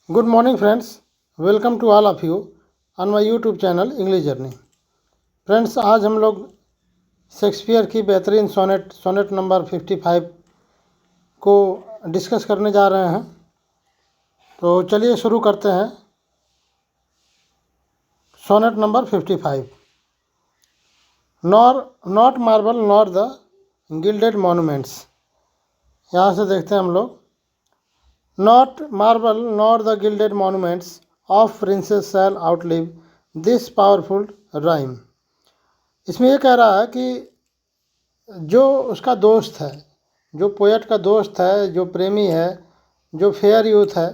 Good morning, friends. Welcome to all of you on my YouTube channel English Journey. Friends, आज हम लोग Shakespeare की बेहतरीन sonnet number 55 को डिस्कस करने जा रहे हैं। तो चलिए शुरू करते हैं। Sonnet number 55। Not marble nor the gilded monuments. यहाँ से देखते हैं हम लोग। Not marble nor the gilded monuments of princes shall outlive this powerful rhyme। इसमें ये कह रहा है कि जो उसका दोस्त है, जो पोएट का दोस्त है, जो प्रेमी है, जो फेयर यूथ है,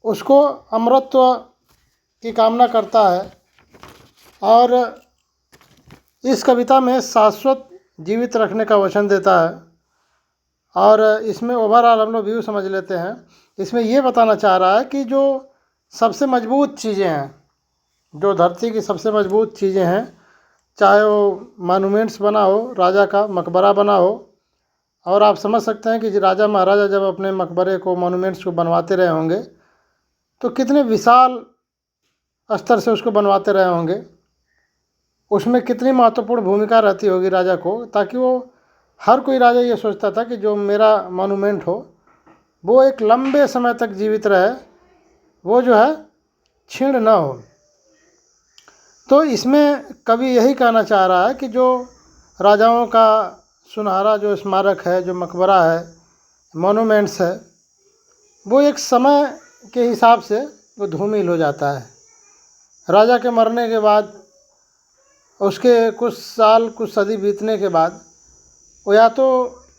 उसको अमरत्व की कामना करता है और इस कविता में शाश्वत जीवित रखने का वचन देता है। और इसमें ओवरऑल हम लोग व्यू समझ लेते हैं। इसमें ये बताना चाह रहा है कि जो सबसे मजबूत चीज़ें हैं, जो धरती की सबसे मजबूत चीज़ें हैं, चाहे वो मॉन्यूमेंट्स बना हो, राजा का मकबरा बना हो, और आप समझ सकते हैं कि राजा महाराजा जब अपने मकबरे को, मॉन्यूमेंट्स को बनवाते रहे होंगे तो कितने विशाल स्तर से उसको बनवाते रहे होंगे। उसमें कितनी महत्वपूर्ण भूमिका रहती होगी राजा को, ताकि वो हर कोई राजा ये सोचता था कि जो मेरा मॉन्यूमेंट हो वो एक लंबे समय तक जीवित रहे, वो जो है क्षीण न हो। तो इसमें कवि यही कहना चाह रहा है कि जो राजाओं का सुनहरा जो स्मारक है, जो मकबरा है, मॉन्यूमेंट्स है, वो एक समय के हिसाब से वो धूमिल हो जाता है। राजा के मरने के बाद, उसके कुछ साल, कुछ सदी बीतने के बाद वो या तो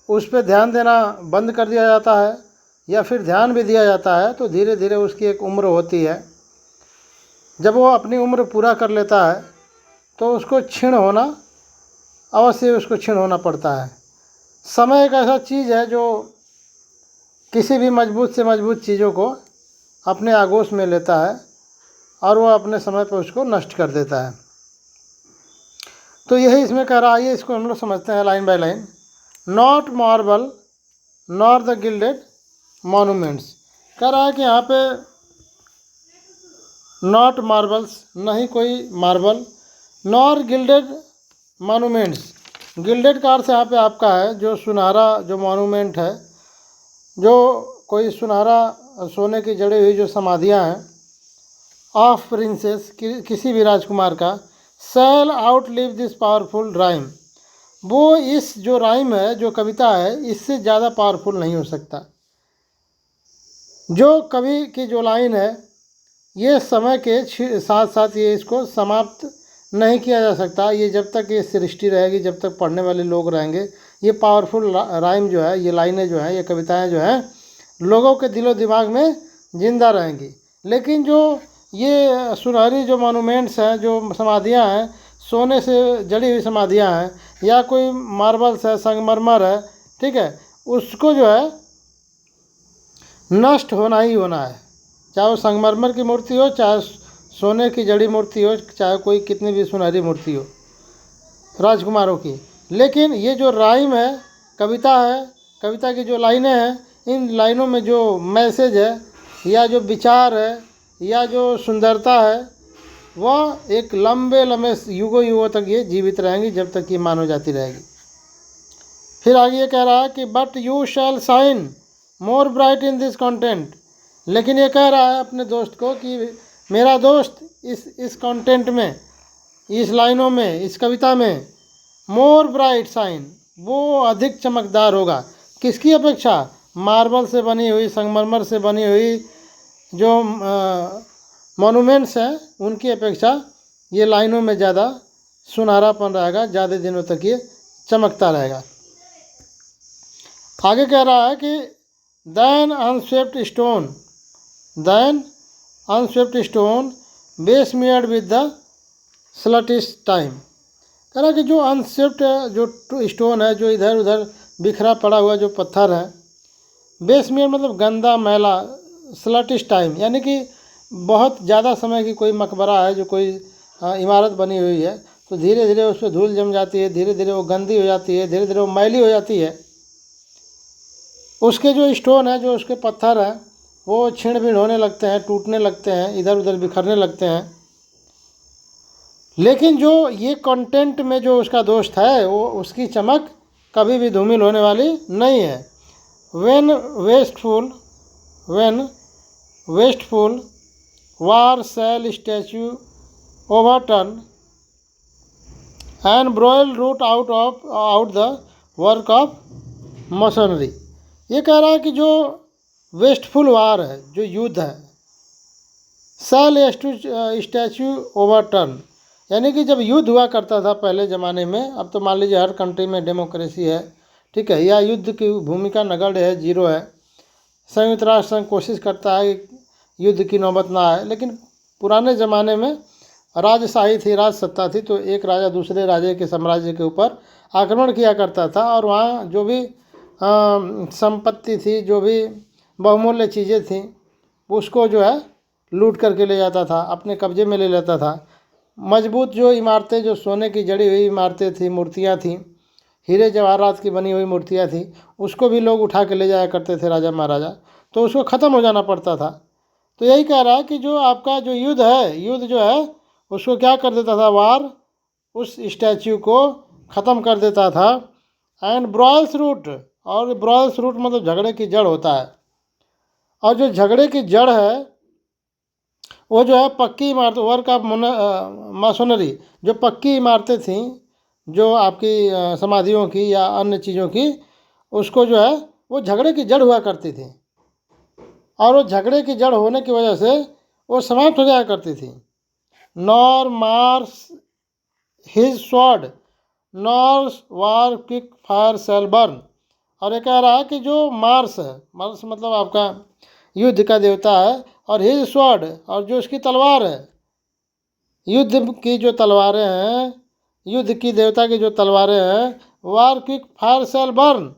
उस पर ध्यान देना बंद कर दिया जाता है या फिर ध्यान भी दिया जाता है। तो धीरे धीरे उसकी एक उम्र होती है। जब वो अपनी उम्र पूरा कर लेता है तो उसको क्षीण होना, अवश्य उसको क्षीण होना पड़ता है। समय एक ऐसा चीज़ है जो किसी भी मजबूत से मजबूत चीज़ों को अपने आगोश में लेता है और वो अपने समय पर उसको नष्ट कर देता है। तो यही इसमें कह रहा है। इसको हम लोग समझते हैं line by line. Not marble nor the gilded monuments. कह रहा है कि यहाँ पे नॉट मार्बल्स, नहीं कोई marble, nor gilded monuments. Gilded का अर्थ यहाँ पे आपका है जो सुनहरा जो मॉन्यूमेंट है, जो कोई सुनहरा सोने की जड़ी हुई जो समाधियाँ हैं ऑफ प्रिंसेस, किसी भी राजकुमार का, शैल आउटलिव दिस पावरफुल राइम। वो इस जो राइम है, जो कविता है, इससे ज़्यादा पावरफुल नहीं हो सकता। जो कवि की जो लाइन है, ये समय के साथ साथ ये इसको समाप्त नहीं किया जा सकता। ये जब तक ये सृष्टि रहेगी, जब तक पढ़ने वाले लोग रहेंगे, ये पावरफुल राइम जो है, ये लाइनें जो हैं, ये कविताएं जो हैं, लोगों के दिलो दिमाग में जिंदा रहेंगी। लेकिन जो ये सुनहरी जो मॉन्यूमेंट्स हैं, जो समाधियां हैं, सोने से जड़ी हुई समाधियां हैं या कोई मार्बल्स है, संगमरमर है, ठीक है, उसको जो है नष्ट होना ही होना है। चाहे वो संगमरमर की मूर्ति हो, चाहे सोने की जड़ी मूर्ति हो, चाहे कोई कितनी भी सुनहरी मूर्ति हो राजकुमारों की। लेकिन ये जो राइम है, कविता है, कविता की जो लाइनें हैं, इन लाइनों में जो मैसेज है या जो विचार है या जो सुंदरता है, वह एक लंबे लंबे युगों युगों तक ये जीवित रहेंगी, जब तक ये मानव जाति रहेगी। फिर आगे ये कह रहा है कि but you shall shine more bright in this content. लेकिन ये कह रहा है अपने दोस्त को कि मेरा दोस्त इस कंटेंट में, इस लाइनों में, इस कविता में मोर ब्राइट शाइन, वो अधिक चमकदार होगा। किसकी अपेक्षा? मार्बल से बनी हुई, संगमरमर से बनी हुई जो मॉन्यूमेंट्स हैं, उनकी अपेक्षा ये लाइनों में ज़्यादा सुनहरापन रहेगा, ज़्यादा दिनों तक ये चमकता रहेगा। आगे कह रहा है कि than unswept stone besmeared with the sluttish time. कह रहा है कि जो अनस्वेप्ट जो स्टोन है, जो इधर उधर बिखरा पड़ा हुआ जो पत्थर है, बेसमियर मतलब गंदा मैला, स्लटिश टाइम यानी कि बहुत ज़्यादा समय की कोई मकबरा है, जो कोई इमारत बनी हुई है, तो धीरे धीरे उस पर धूल जम जाती है, धीरे धीरे वो गंदी हो जाती है, धीरे धीरे वो मैली हो जाती है। उसके जो स्टोन है, जो उसके पत्थर हैं, वो छिण भिण होने लगते हैं, टूटने लगते हैं, इधर उधर बिखरने लगते हैं। लेकिन जो ये कंटेंट में जो उसका दोस्त है, वो उसकी चमक कभी भी धूमिल होने वाली नहीं है। when wasteful when wasteful war shall statue overturn and broil root out the work of masonry। ये कह रहा है कि जो वेस्टफुल वार है, जो युद्ध है, शैल स्टैच्यू ओवरटर्न, यानी कि जब युद्ध हुआ करता था पहले ज़माने में, अब तो मान लीजिए हर कंट्री में डेमोक्रेसी है, ठीक है, या युद्ध की भूमिका नगण्य है, जीरो है। संयुक्त राष्ट्र संघ कोशिश करता है कि युद्ध की नौबत ना आए, लेकिन पुराने ज़माने में राजशाही थी, राज सत्ता थी, तो एक राजा दूसरे राजे के साम्राज्य के ऊपर आक्रमण किया करता था और वहाँ जो भी संपत्ति थी, जो भी बहुमूल्य चीज़ें थीं, उसको जो है लूट करके ले जाता था, अपने कब्जे में ले लेता था। मजबूत जो इमारतें, जो सोने की जड़ी हुई इमारतें थी, मूर्तियाँ थीं, हीरे जवाहरात की बनी हुई मूर्तियाँ थीं, उसको भी लोग उठा के ले जाया करते थे राजा महाराजा, तो उसको ख़त्म हो जाना पड़ता था। तो यही कह रहा है कि जो आपका जो युद्ध है, युद्ध जो है उसको क्या कर देता था, वार उस स्टैच्यू को ख़त्म कर देता था। एंड ब्रॉयल्स रूट, और ब्रॉयल्स रूट मतलब झगड़े की जड़ होता है, और जो झगड़े की जड़ है वो जो है पक्की इमारत, वर्क ऑफ मासोनरी, जो पक्की इमारतें थीं, जो आपकी समाधियों की या अन्य चीज़ों की, उसको जो है वो झगड़े की जड़ हुआ करती थी, और वो झगड़े की जड़ होने की वजह से वो समाप्त हो जाया करती थी। Nor Mars his sword nor war quick fire shall burn. और ये कह रहा है कि जो मार्स है, मार्स मतलब आपका युद्ध का देवता है, और हिज स्वॉर्ड, और जो उसकी तलवार है, युद्ध की जो तलवारें हैं, युद्ध की देवता की जो तलवारें हैं, वार क्विक फायर सेल बर्न,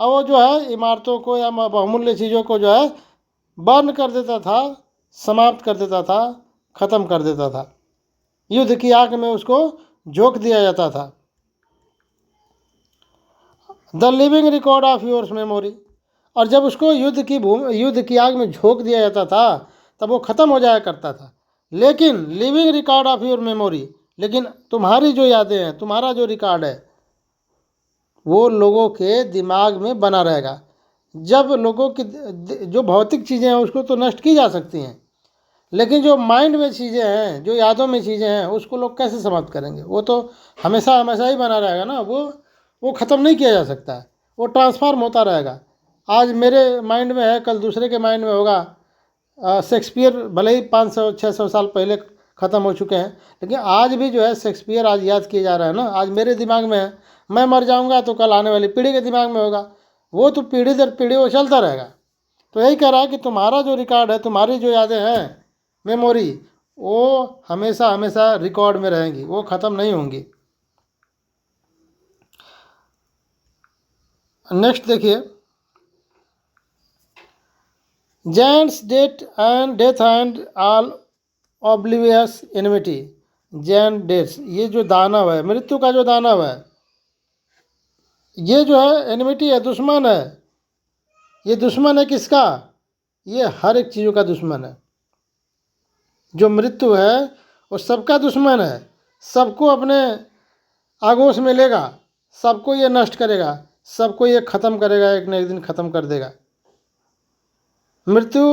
और वो जो है इमारतों को या बहुमूल्य चीज़ों को जो है बर्न कर देता था, समाप्त कर देता था, ख़त्म कर देता था, युद्ध की आग में उसको झोंक दिया जाता था। The living record of yours memory, और जब उसको युद्ध की आग में झोंक दिया जाता था तब वो ख़त्म हो जाया करता था। लेकिन living record of your memory, लेकिन तुम्हारी जो यादें हैं, तुम्हारा जो रिकॉर्ड है, वो लोगों के दिमाग में बना रहेगा। जब लोगों की जो भौतिक चीज़ें हैं उसको तो नष्ट की जा सकती हैं, लेकिन जो माइंड में चीज़ें हैं, जो यादों में चीज़ें हैं, उसको लोग कैसे समाप्त करेंगे? वो तो हमेशा हमेशा ही बना रहेगा ना, वो ख़त्म नहीं किया जा सकता है, वो ट्रांसफॉर्म होता रहेगा। आज मेरे माइंड में है, कल दूसरे के माइंड में होगा। शेक्सपियर भले ही 500-600 साल पहले ख़त्म हो चुके हैं, लेकिन आज भी जो है शेक्सपियर आज याद किए जा रहा है ना, आज मेरे दिमाग में है। मैं मर जाऊंगा तो कल आने वाली पीढ़ी के दिमाग में होगा, वो तो पीढ़ी दर पीढ़ी वो चलता रहेगा। तो यही कह रहा है कि तुम्हारा जो रिकॉर्ड है, तुम्हारी जो यादें हैं, मेमोरी, वो हमेशा हमेशा रिकॉर्ड में रहेंगी, वो ख़त्म नहीं होंगी। नेक्स्ट देखिए, giants death and all oblivious enmity. जैन डेट्स, ये जो दानव है, मृत्यु का जो दानव है, ये जो है एनिमिटी है, दुश्मन है। ये दुश्मन है किसका? ये हर एक चीज़ों का दुश्मन है। जो मृत्यु है वो सबका दुश्मन है, सबको अपने आगोश में लेगा, सबको ये नष्ट करेगा, सबको ये ख़त्म करेगा, एक न एक दिन ख़त्म कर देगा। मृत्यु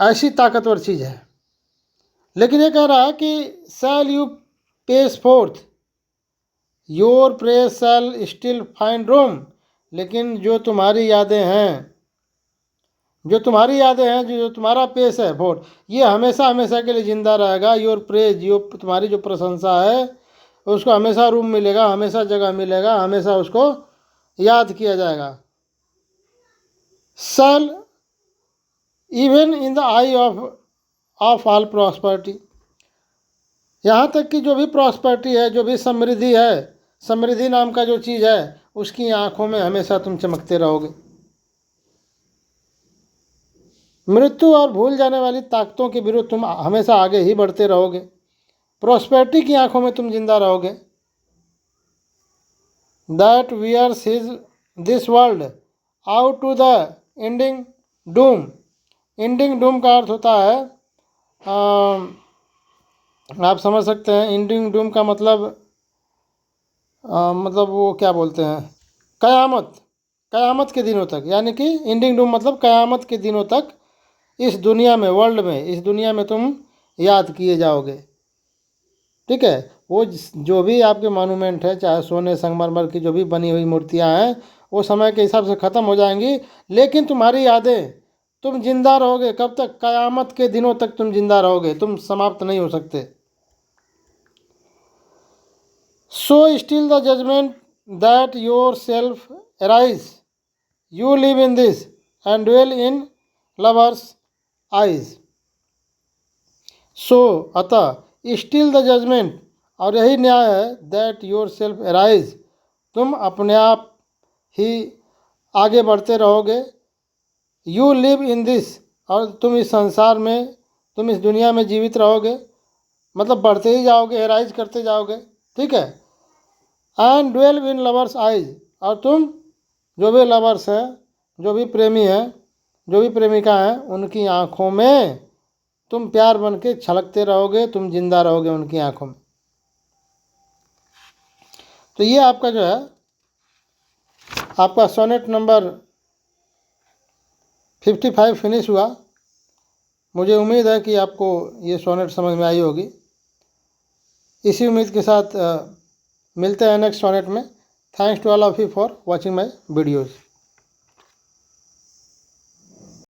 ऐसी ताकतवर चीज़ है। लेकिन ये कह रहा है कि shall you pace forth your praise shall still find room. लेकिन जो तुम्हारी यादें हैं, जो तुम्हारा पेश है फोर्थ, ये हमेशा हमेशा के लिए ज़िंदा रहेगा। योर प्रेज, यो तुम्हारी जो प्रशंसा है, उसको हमेशा रूम मिलेगा, हमेशा जगह मिलेगा, हमेशा उसको याद किया जाएगा। Shall even in the eye of all posterity, यहाँ तक कि जो भी प्रॉस्पर्टी है, जो भी समृद्धि है, समृद्धि नाम का जो चीज़ है, उसकी आंखों में हमेशा तुम चमकते रहोगे। मृत्यु और भूल जाने वाली ताकतों के विरुद्ध तुम हमेशा आगे ही बढ़ते रहोगे। प्रॉस्पेरिटी की आंखों में तुम जिंदा रहोगे। That wears his this world out to the ending doom, ending doom का अर्थ होता है आप समझ सकते हैं एंडिंग डूम का मतलब वो क्या बोलते हैं, कयामत, कयामत के दिनों तक, यानी कि एंडिंग डूम मतलब कयामत के दिनों तक इस दुनिया में, वर्ल्ड में, इस दुनिया में तुम याद किए जाओगे। ठीक है, वो जो भी आपके मॉन्यूमेंट है, चाहे सोने संगमरमर की जो भी बनी हुई मूर्तियां हैं, वो समय के हिसाब से ख़त्म हो जाएंगी, लेकिन तुम्हारी यादें, तुम जिंदा रहोगे। कब तक? कयामत के दिनों तक तुम जिंदा रहोगे, तुम समाप्त नहीं हो सकते। So still the judgment that yourself arise, you live in this and dwell in lovers eyes. So अतः स्टिल द जजमेंट, और यही न्याय है, दैट योर सेल्फ अराइज, तुम अपने आप ही आगे बढ़ते रहोगे। यू लिव इन दिस, और तुम इस संसार में, तुम इस दुनिया में जीवित रहोगे, मतलब बढ़ते ही जाओगे, एराइज करते जाओगे। ठीक है, and dwell in lovers eyes, और तुम जो भी लवर्स हैं, जो भी प्रेमी हैं, जो भी प्रेमिका हैं, उनकी आँखों में तुम प्यार बन के छलकते रहोगे, तुम जिंदा रहोगे उनकी आंखों में। तो ये आपका जो है, आपका सोनेट नंबर 55 फिनिश हुआ। मुझे उम्मीद है कि आपको ये सोनेट समझ में आई होगी। इसी उम्मीद के साथ मिलते हैं नेक्स्ट सोनेट में। Thanks to all of you for watching my videos.